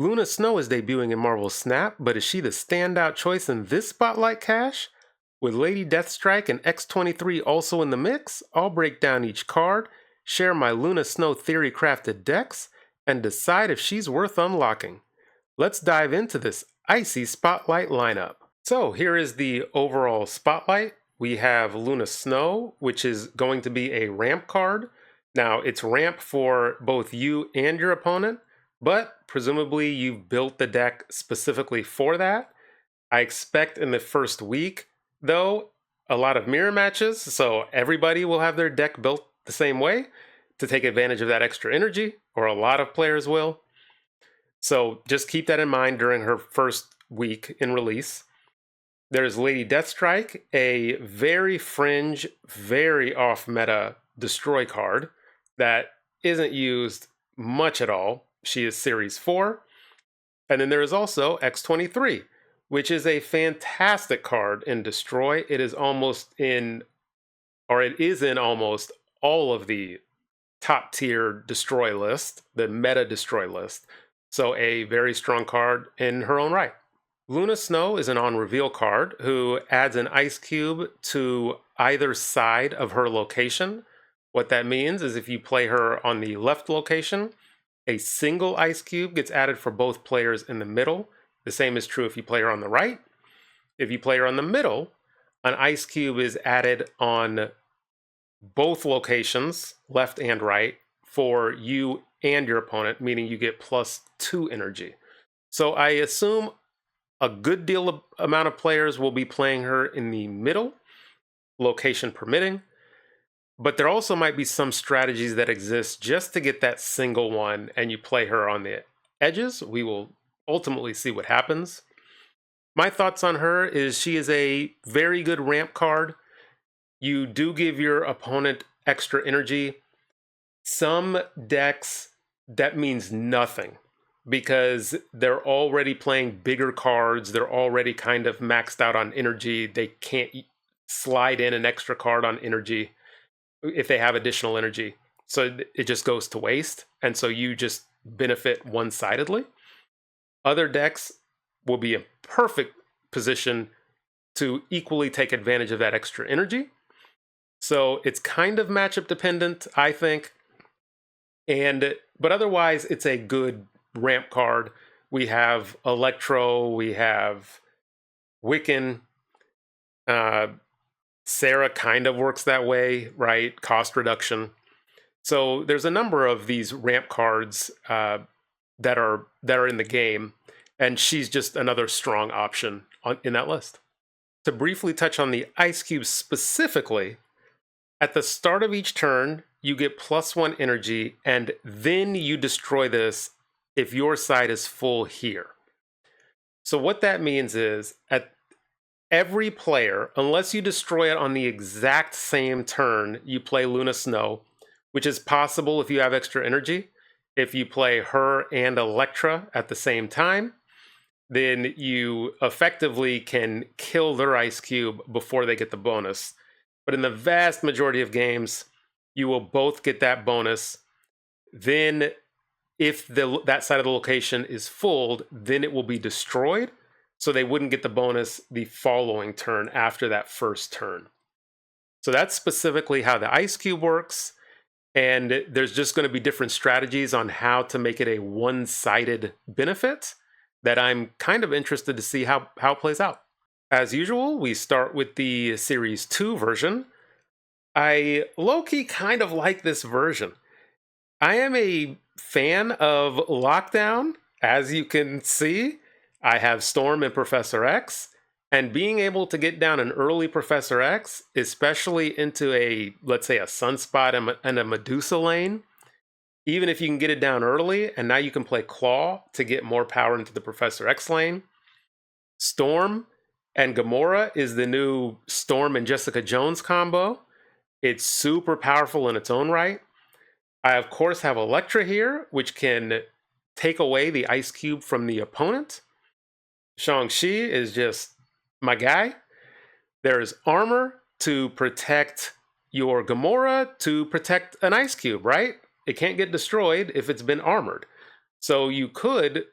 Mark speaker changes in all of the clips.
Speaker 1: Luna Snow is debuting in Marvel Snap, but is she the standout choice in this Spotlight cache? With Lady Deathstrike and X-23 also in the mix, I'll break down each card, share my Luna Snow theory crafted decks, and decide if she's worth unlocking. Let's dive into this icy Spotlight lineup. So here is the overall Spotlight. We have Luna Snow, which is going to be a ramp card. Now, it's ramp for both you and your opponent, but presumably you've built the deck specifically for that. I expect in the first week, though, a lot of mirror matches, so everybody will have their deck built the same way to take advantage of that extra energy, or a lot of players will. So just keep that in mind during her first week in release. There's Lady Deathstrike, a very fringe, very off-meta destroy card that isn't used much at all. She is Series 4. And then there is also X-23, which is a fantastic card in destroy. It is in almost all of the top tier destroy list, the meta destroy list. So a very strong card in her own right. Luna Snow is an on-reveal card who adds an ice cube to either side of her location. What that means is if you play her on the left location, a single ice cube gets added for both players in the middle. The same is true if you play her on the right. If you play her on the middle, an ice cube is added on both locations, left and right, for you and your opponent, meaning you get +2 energy. So I assume a good amount of players will be playing her in the middle, location permitting. But there also might be some strategies that exist just to get that single one, and you play her on the edges. We will ultimately see what happens. My thoughts on her is she is a very good ramp card. You do give your opponent extra energy. Some decks, that means nothing because they're already playing bigger cards. They're already kind of maxed out on energy. They can't slide in an extra card on energy if they have additional energy. So it just goes to waste. And so you just benefit one-sidedly. Other decks will be in perfect position to equally take advantage of that extra energy. So it's kind of matchup dependent, I think. But otherwise, it's a good ramp card. We have Electro, we have Wiccan. Sarah kind of works that way, right? Cost reduction. So there's a number of these ramp cards that are in the game, and she's just another strong option in that list. To briefly touch on the ice cubes specifically, at the start of each turn, you get +1 energy, and then you destroy this if your side is full here. So what that means is at every player, unless you destroy it on the exact same turn you play Luna Snow, which is possible if you have extra energy. If you play her and Electra at the same time, then you effectively can kill their ice cube before they get the bonus. But in the vast majority of games, you will both get that bonus. Then if that side of the location is full, then it will be destroyed. So they wouldn't get the bonus the following turn after that first turn. So that's specifically how the ice cube works. And there's just going to be different strategies on how to make it a one-sided benefit that I'm kind of interested to see how it plays out. As usual, we start with the Series 2 version. I low-key kind of like this version. I am a fan of Lockdown, as you can see. I have Storm and Professor X, and being able to get down an early Professor X, especially into let's say a Sunspot and a Medusa lane, even if you can get it down early, and now you can play Claw to get more power into the Professor X lane. Storm and Gamora is the new Storm and Jessica Jones combo. It's super powerful in its own right. I, of course, have Elektra here, which can take away the ice cube from the opponent. Shang-Chi is just my guy. There's armor to protect your Gamora, to protect an ice cube, right? It can't get destroyed if it's been armored. So you could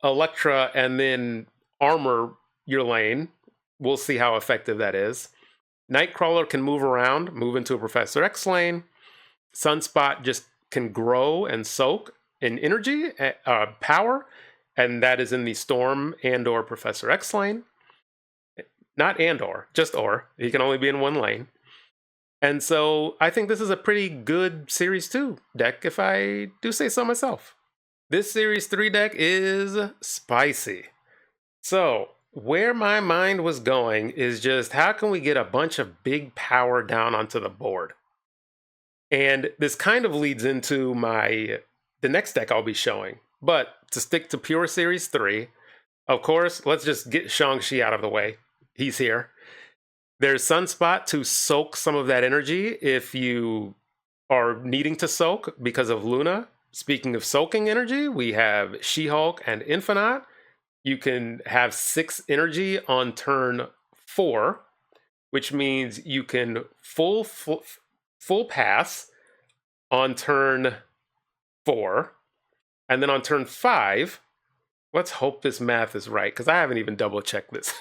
Speaker 1: Electra and then armor your lane. We'll see how effective that is. Nightcrawler can move around, move into a Professor X lane. Sunspot just can grow and soak in energy, power, and that is in the Storm and or Professor X lane. Not and or, just or. He can only be in one lane. And so I think this is a pretty good Series 2 deck, if I do say so myself. This Series 3 deck is spicy. So where my mind was going is just how can we get a bunch of big power down onto the board? And this kind of leads into the next deck I'll be showing. But to stick to pure Series 3, of course, let's just get Shang-Chi out of the way. He's here. There's Sunspot to soak some of that energy if you are needing to soak because of Luna. Speaking of soaking energy, we have She-Hulk and Infinite. You can have 6 energy on turn 4, which means you can full pass on turn 4. And then on turn 5, let's hope this math is right, because I haven't even double checked this.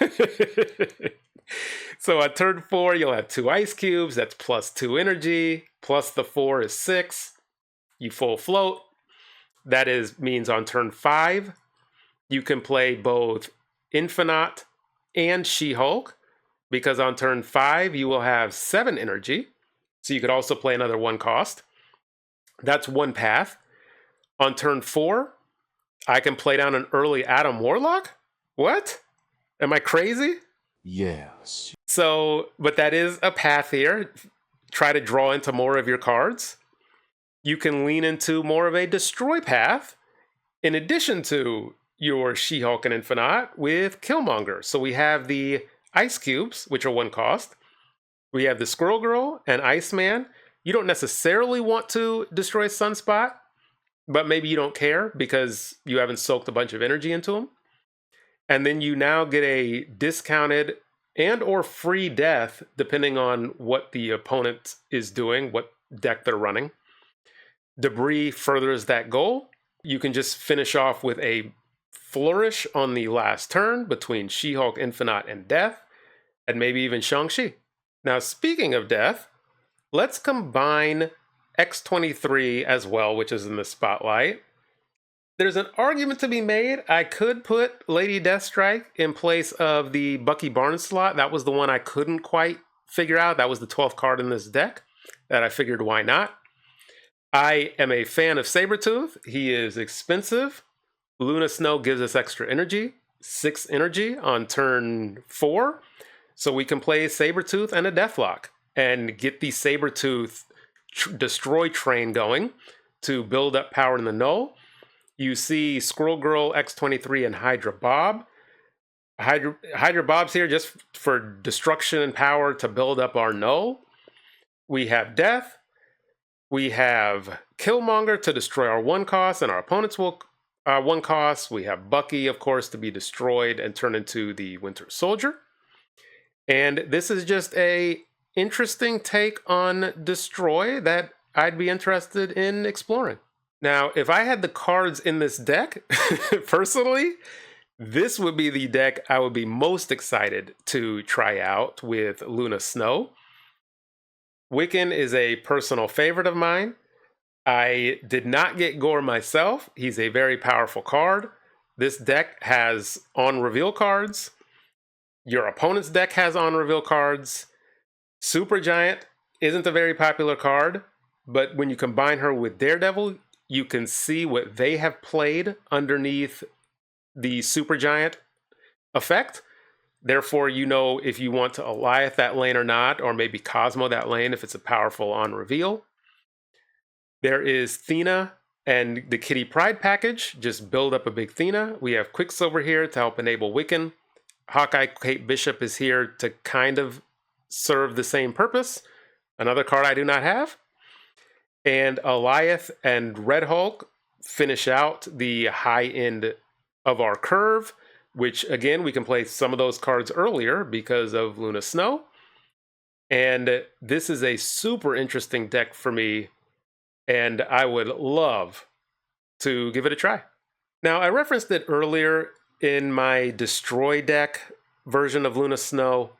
Speaker 1: So on turn 4, you'll have 2 ice cubes. That's plus 2 energy. Plus the 4 is 6. You full float. That means on turn 5, you can play both Infinite and She-Hulk, because on turn 5, you will have 7 energy. So you could also play another 1 cost. That's one path. On turn 4, I can play down an early Adam Warlock? What? Am I crazy?
Speaker 2: Yes.
Speaker 1: So, but that is a path here. Try to draw into more of your cards. You can lean into more of a destroy path in addition to your She-Hulk and Infinite with Killmonger. So we have the Ice Cubes, which are 1 cost. We have the Squirrel Girl and Iceman. You don't necessarily want to destroy Sunspot, but maybe you don't care because you haven't soaked a bunch of energy into them. And then you now get a discounted and or free death, depending on what the opponent is doing, what deck they're running. Debris furthers that goal. You can just finish off with a flourish on the last turn between She-Hulk, Infinite, and Death, and maybe even Shang-Chi. Now, speaking of Death, let's combine X-23 as well, which is in the spotlight. There's an argument to be made. I could put Lady Deathstrike in place of the Bucky Barnes slot. That was the one I couldn't quite figure out. That was the 12th card in this deck that I figured why not. I am a fan of Sabretooth. He is expensive. Luna Snow gives us extra energy, 6 energy on turn 4. So we can play Sabretooth and a Deathlock and get the Sabretooth destroy train going to build up power in the null. You see Squirrel Girl, X-23, and Hydra Bob. Hydra Bob's here just for destruction and power to build up our null. We have Death. We have Killmonger to destroy our 1 cost and our opponent's 1 cost. We have Bucky, of course, to be destroyed and turn into the Winter Soldier. And this is just a interesting take on destroy that I'd be interested in exploring. Now, if I had the cards in this deck, personally, this would be the deck I would be most excited to try out with Luna Snow. Wiccan is a personal favorite of mine. I did not get Gore myself. He's a very powerful card. This deck has on-reveal cards. Your opponent's deck has on-reveal cards. Supergiant isn't a very popular card, but when you combine her with Daredevil, you can see what they have played underneath the Supergiant effect. Therefore, you know if you want to Alioth that lane or not, or maybe Cosmo that lane if it's a powerful on-reveal. There is Thena and the Kitty Pryde package. Just build up a big Thena. We have Quicksilver here to help enable Wiccan. Hawkeye Kate Bishop is here to kind of serve the same purpose. Another card I do not have. And Alioth and Red Hulk finish out the high end of our curve, which again, we can play some of those cards earlier because of Luna Snow. And this is a super interesting deck for me, and I would love to give it a try. Now, I referenced it earlier in my Destroy deck version of Luna Snow.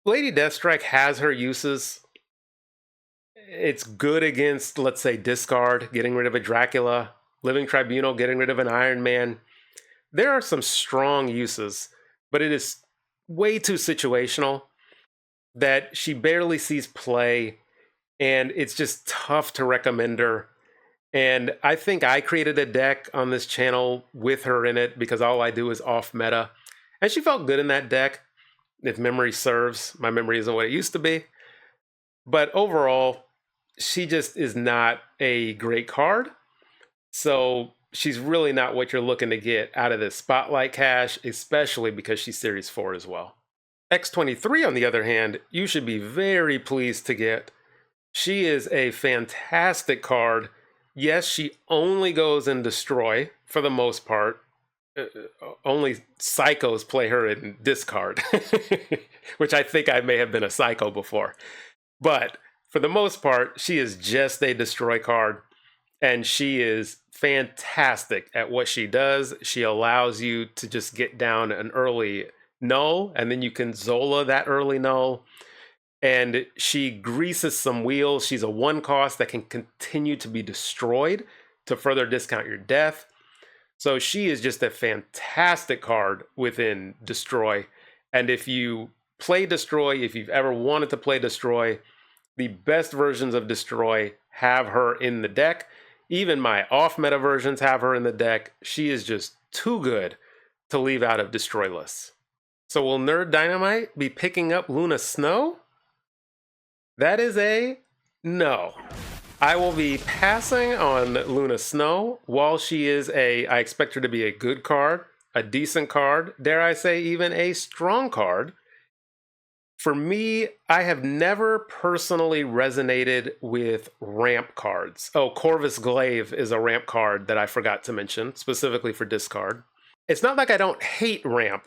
Speaker 1: Lady Deathstrike has her uses. It's good against, let's say, discard, getting rid of a Dracula, Living Tribunal, getting rid of an Iron Man. There are some strong uses, but it is way too situational that she barely sees play, and it's just tough to recommend her. And I think I created a deck on this channel with her in it because all I do is off meta. And she felt good in that deck, if memory serves. My memory isn't what it used to be. But overall, she just is not a great card. So she's really not what you're looking to get out of this Spotlight cache, especially because she's Series 4 as well. X23, on the other hand, you should be very pleased to get. She is a fantastic card. Yes, she only goes in Destroy for the most part. Only psychos play her in discard, which I think I may have been a psycho before. But for the most part, she is just a Destroy card, and she is fantastic at what she does. She allows you to just get down an early null, and then you can Zola that early null. And she greases some wheels. She's a 1 cost that can continue to be destroyed to further discount your death. So she is just a fantastic card within Destroy. And if you play Destroy, if you've ever wanted to play Destroy, the best versions of Destroy have her in the deck. Even my off-meta versions have her in the deck. She is just too good to leave out of Destroy lists. So will Nerd Dynamite be picking up Luna Snow? That is a no. I will be passing on Luna Snow. While she is I expect her to be a good card, a decent card, dare I say even a strong card. For me, I have never personally resonated with ramp cards. Oh, Corvus Glaive is a ramp card that I forgot to mention, specifically for discard. It's not like I don't hate ramp.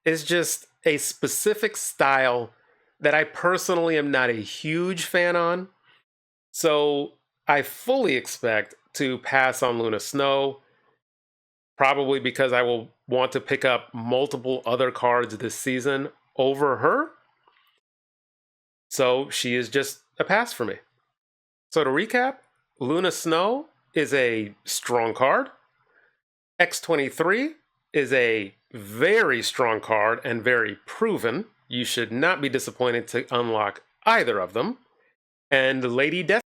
Speaker 1: It's just a specific style that I personally am not a huge fan on. So I fully expect to pass on Luna Snow, probably because I will want to pick up multiple other cards this season over her. So she is just a pass for me. So to recap, Luna Snow is a strong card. X23 is a very strong card and very proven. You should not be disappointed to unlock either of them. And Lady Death